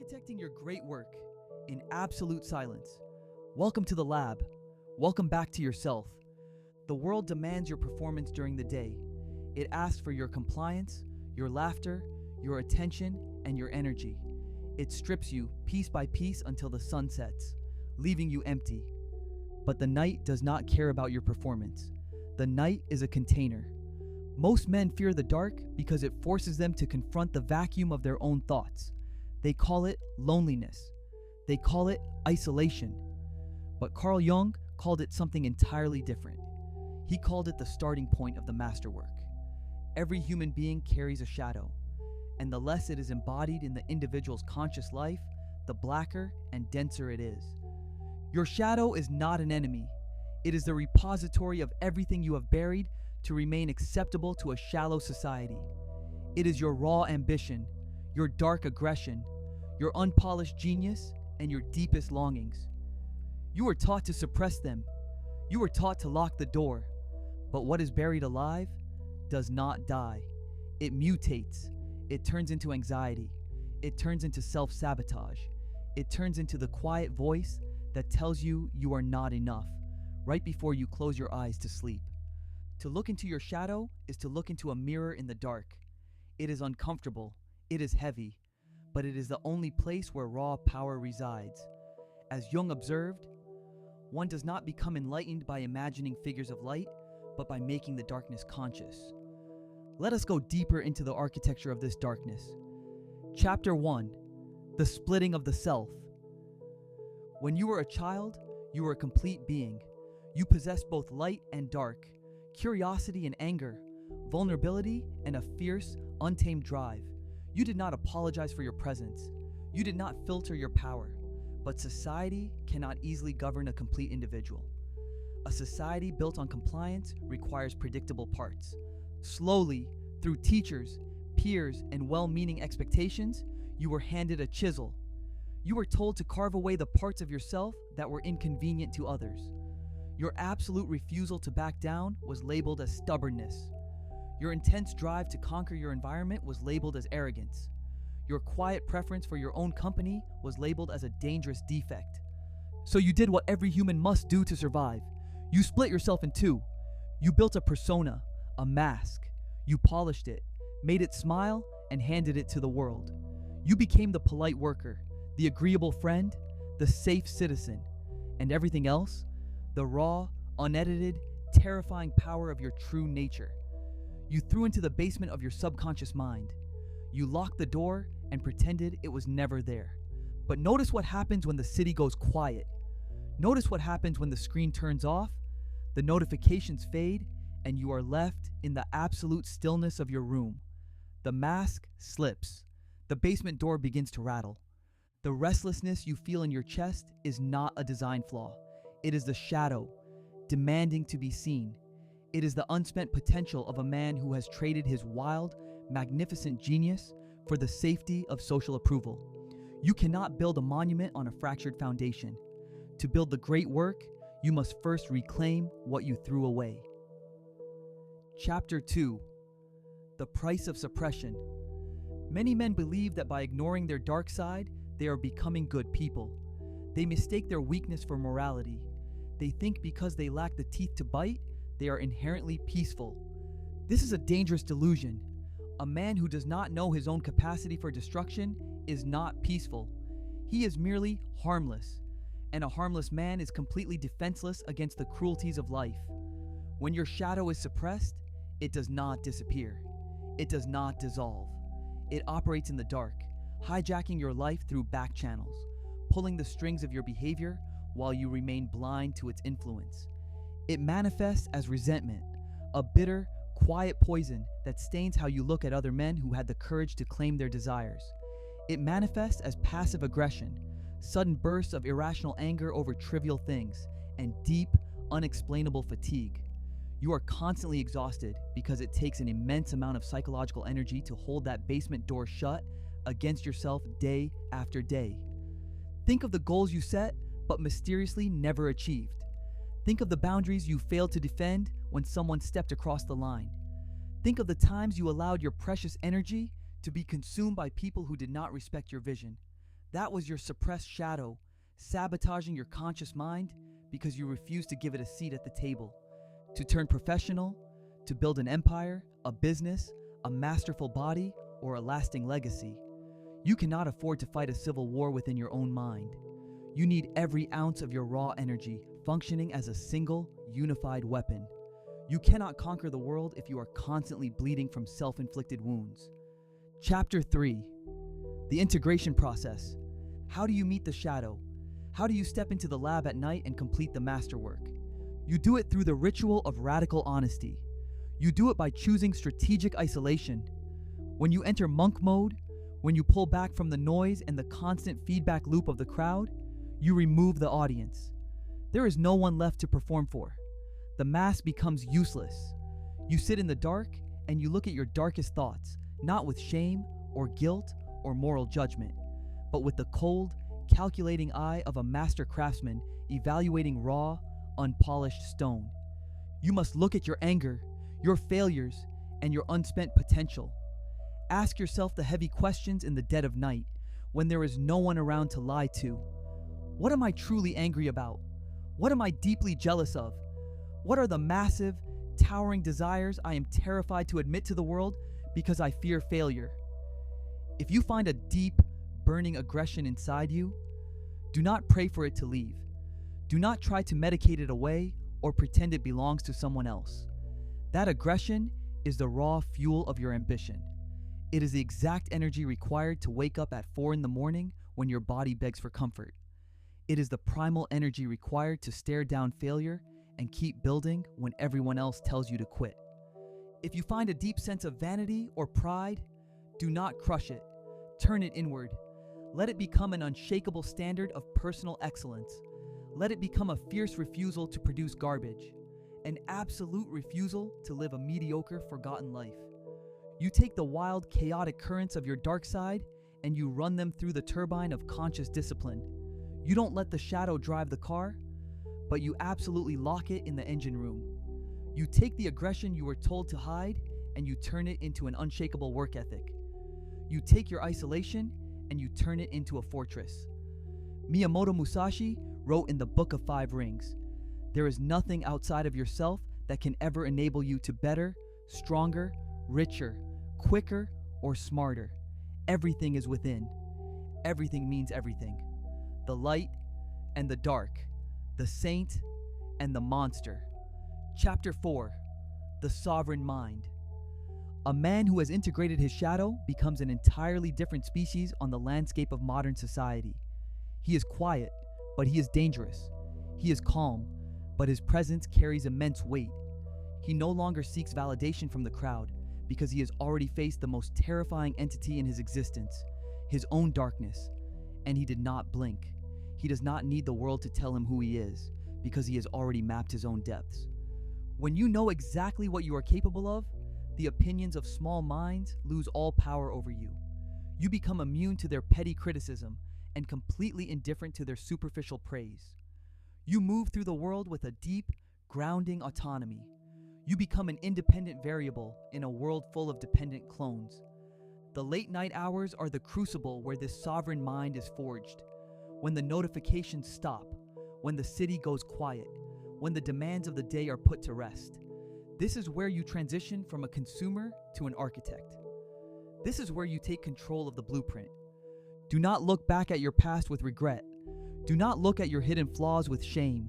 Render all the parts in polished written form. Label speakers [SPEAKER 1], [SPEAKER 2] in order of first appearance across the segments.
[SPEAKER 1] architecting your great work in absolute silence. Welcome to the lab. Welcome back to yourself. The world demands your performance during the day. It asks for your compliance, your laughter, your attention, and your energy. It strips you piece by piece until the sun sets, leaving you empty. But the night does not care about your performance. The night is a container. Most men fear the dark because it forces them to confront the vacuum of their own thoughts. They call it loneliness. They call it isolation. But Carl Jung called it something entirely different. He called it the starting point of the masterwork. Every human being carries a shadow, and the less it is embodied in the individual's conscious life, the blacker and denser it is. Your shadow is not an enemy. It is the repository of everything you have buried to remain acceptable to a shallow society. It is your raw ambition, your dark aggression, your unpolished genius, and your deepest longings. You were taught to suppress them. You were taught to lock the door. But what is buried alive does not die. It mutates. It turns into anxiety. It turns into self-sabotage. It turns into the quiet voice that tells you you are not enough, right before you close your eyes to sleep. To look into your shadow is to look into a mirror in the dark. It is uncomfortable. It is heavy. But it is the only place where raw power resides. As Jung observed, one does not become enlightened by imagining figures of light, but by making the darkness conscious. Let us go deeper into the architecture of this darkness. Chapter 1. The Splitting of the Self. When you were a child, you were a complete being. You possessed both light and dark, curiosity and anger, vulnerability and a fierce, untamed drive. You did not apologize for your presence. You did not filter your power. But society cannot easily govern a complete individual. A society built on compliance requires predictable parts. Slowly, through teachers, peers, and well-meaning expectations, you were handed a chisel. You were told to carve away the parts of yourself that were inconvenient to others. Your absolute refusal to back down was labeled as stubbornness. Your intense drive to conquer your environment was labeled as arrogance. Your quiet preference for your own company was labeled as a dangerous defect. So you did what every human must do to survive. You split yourself in two. You built a persona, a mask. You polished it, made it smile, and handed it to the world. You became the polite worker, the agreeable friend, the safe citizen, and everything else, the raw, unedited, terrifying power of your true nature. You threw into the basement of your subconscious mind. You locked the door and pretended it was never there. But notice what happens when the city goes quiet. Notice what happens when the screen turns off, the notifications fade, and you are left in the absolute stillness of your room. The mask slips. The basement door begins to rattle. The restlessness you feel in your chest is not a design flaw. It is the shadow, demanding to be seen. It is the unspent potential of a man who has traded his wild, magnificent genius for the safety of social approval. You cannot build a monument on a fractured foundation. To build the great work, you must first reclaim what you threw away. Chapter 2. The Price of Suppression. Many men believe that by ignoring their dark side, they are becoming good people. They mistake their weakness for morality. They think because they lack the teeth to bite, they are inherently peaceful. This is a dangerous delusion. A man who does not know his own capacity for destruction is not peaceful. He is merely harmless. And a harmless man is completely defenseless against the cruelties of life. When your shadow is suppressed, it does not disappear. It does not dissolve. It operates in the dark, hijacking your life through back channels, pulling the strings of your behavior while you remain blind to its influence. It manifests as resentment, a bitter, quiet poison that stains how you look at other men who had the courage to claim their desires. It manifests as passive aggression, sudden bursts of irrational anger over trivial things, and deep, unexplainable fatigue. You are constantly exhausted because it takes an immense amount of psychological energy to hold that basement door shut against yourself day after day. Think of the goals you set, but mysteriously never achieved. Think of the boundaries you failed to defend when someone stepped across the line. Think of the times you allowed your precious energy to be consumed by people who did not respect your vision. That was your suppressed shadow, sabotaging your conscious mind because you refused to give it a seat at the table. To turn professional, to build an empire, a business, a masterful body, or a lasting legacy. You cannot afford to fight a civil war within your own mind. You need every ounce of your raw energy functioning as a single, unified weapon. You cannot conquer the world if you are constantly bleeding from self-inflicted wounds. Chapter 3. The integration process. How do you meet the shadow? How do you step into the lab at night and complete the masterwork? You do it through the ritual of radical honesty. You do it by choosing strategic isolation. When you enter monk mode, when you pull back from the noise and the constant feedback loop of the crowd, you remove the audience. There is no one left to perform for. The mask becomes useless. You sit in the dark and you look at your darkest thoughts, not with shame or guilt or moral judgment, but with the cold, calculating eye of a master craftsman evaluating raw, unpolished stone. You must look at your anger, your failures, and your unspent potential. Ask yourself the heavy questions in the dead of night, when there is no one around to lie to. What am I truly angry about? What am I deeply jealous of? What are the massive, towering desires I am terrified to admit to the world because I fear failure? If you find a deep, burning aggression inside you, do not pray for it to leave. Do not try to medicate it away or pretend it belongs to someone else. That aggression is the raw fuel of your ambition. It is the exact energy required to wake up at 4 in the morning when your body begs for comfort. It is the primal energy required to stare down failure and keep building when everyone else tells you to quit. If you find a deep sense of vanity or pride, do not crush it. Turn it inward. Let it become an unshakable standard of personal excellence. Let it become a fierce refusal to produce garbage, an absolute refusal to live a mediocre, forgotten life. You take the wild, chaotic currents of your dark side and you run them through the turbine of conscious discipline. You don't let the shadow drive the car, but you absolutely lock it in the engine room. You take the aggression you were told to hide and you turn it into an unshakable work ethic. You take your isolation and you turn it into a fortress. Miyamoto Musashi wrote in the Book of Five Rings, "There is nothing outside of yourself that can ever enable you to better, stronger, richer, quicker, or smarter. Everything is within." Everything means everything. The light and the dark, the saint and the monster. Chapter 4. The Sovereign Mind. A man who has integrated his shadow becomes an entirely different species on the landscape of modern society. He is quiet, but he is dangerous. He is calm, but his presence carries immense weight. He no longer seeks validation from the crowd because he has already faced the most terrifying entity in his existence, his own darkness, and he did not blink. He does not need the world to tell him who he is because he has already mapped his own depths. When you know exactly what you are capable of, the opinions of small minds lose all power over you. You become immune to their petty criticism and completely indifferent to their superficial praise. You move through the world with a deep, grounding autonomy. You become an independent variable in a world full of dependent clones. The late night hours are the crucible where this sovereign mind is forged. When the notifications stop, when the city goes quiet, when the demands of the day are put to rest. This is where you transition from a consumer to an architect. This is where you take control of the blueprint. Do not look back at your past with regret. Do not look at your hidden flaws with shame.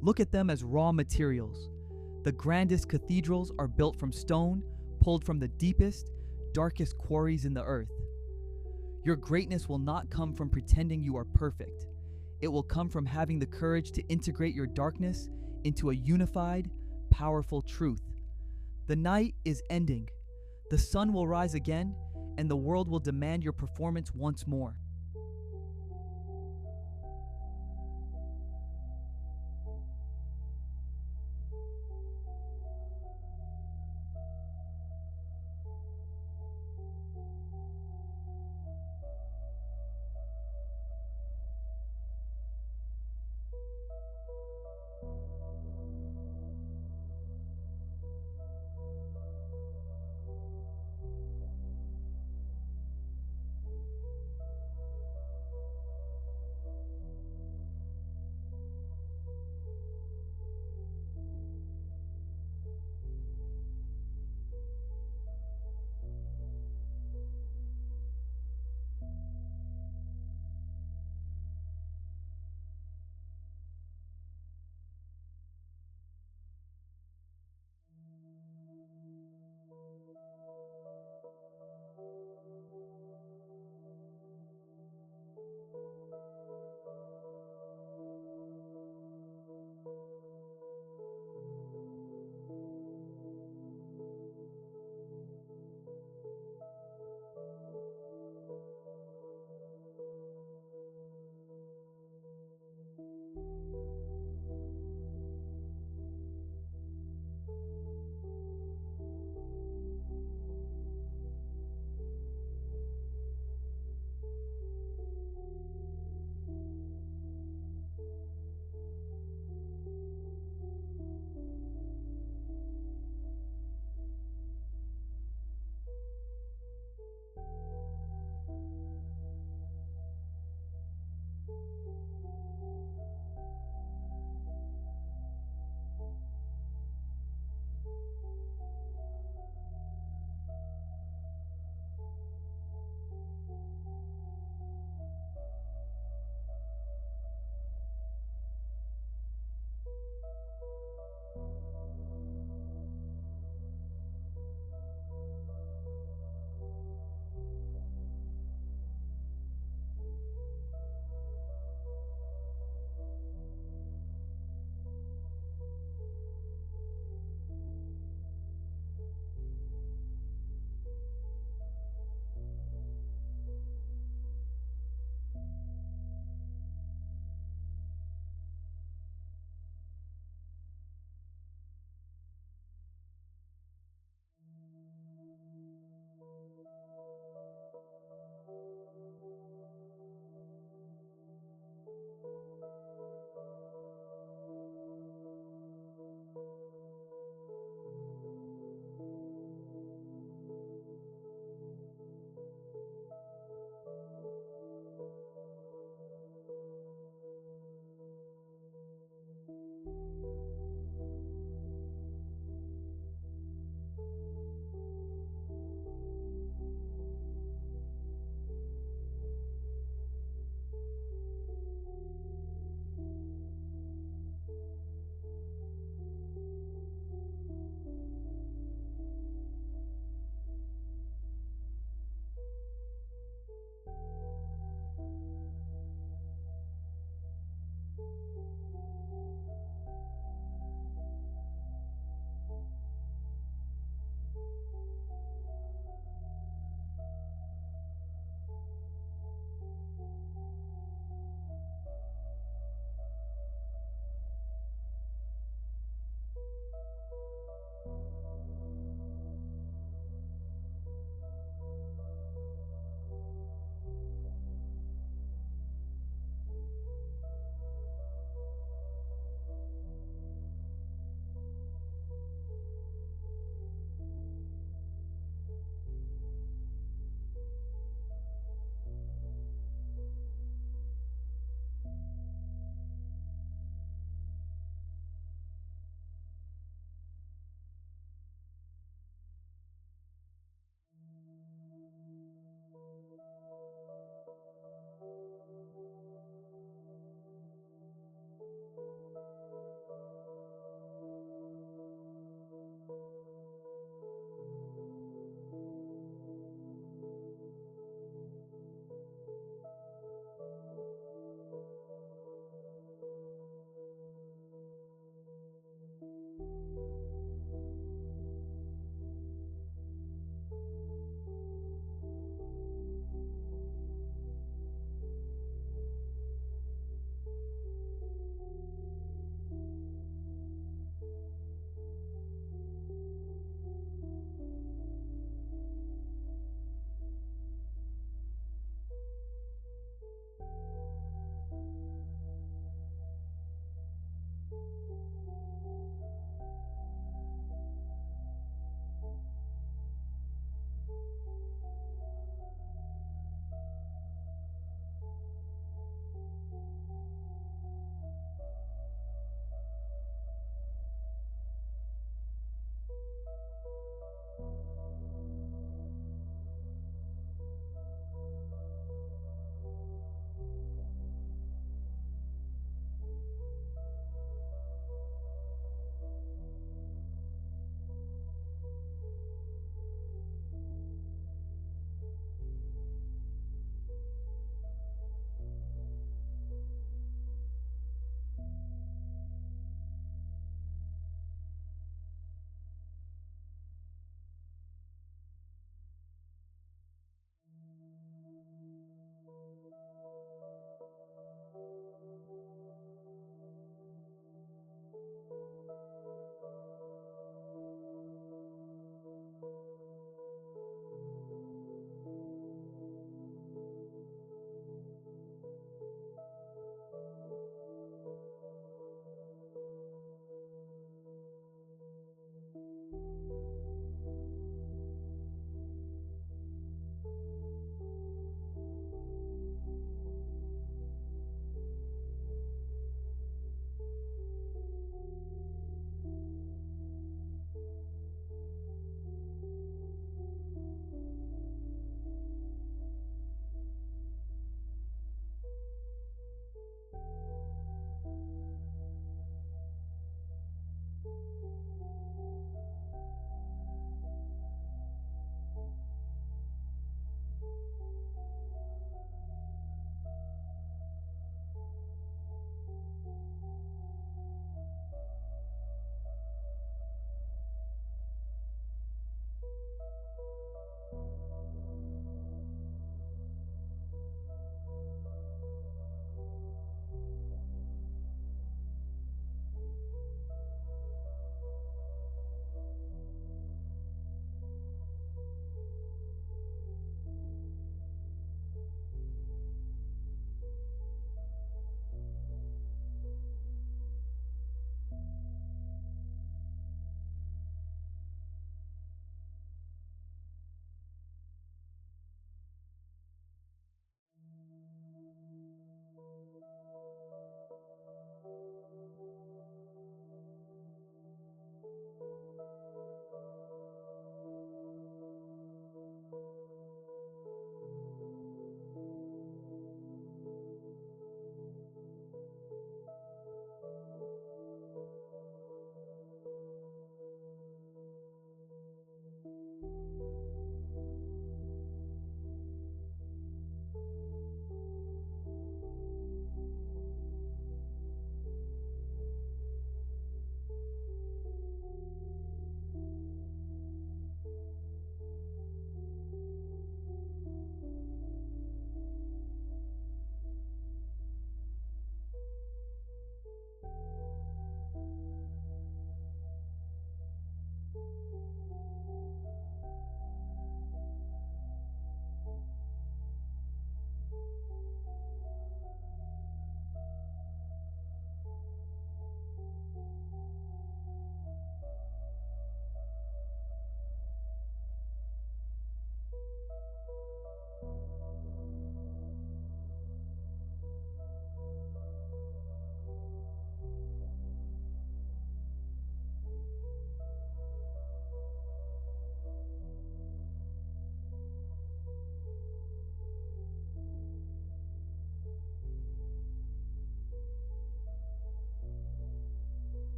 [SPEAKER 1] Look at them as raw materials. The grandest cathedrals are built from stone, pulled from the deepest, darkest quarries in the earth. Your greatness will not come from pretending you are perfect. It will come from having the courage to integrate your darkness into a unified, powerful truth. The night is ending. The sun will rise again, and the world will demand your performance once more.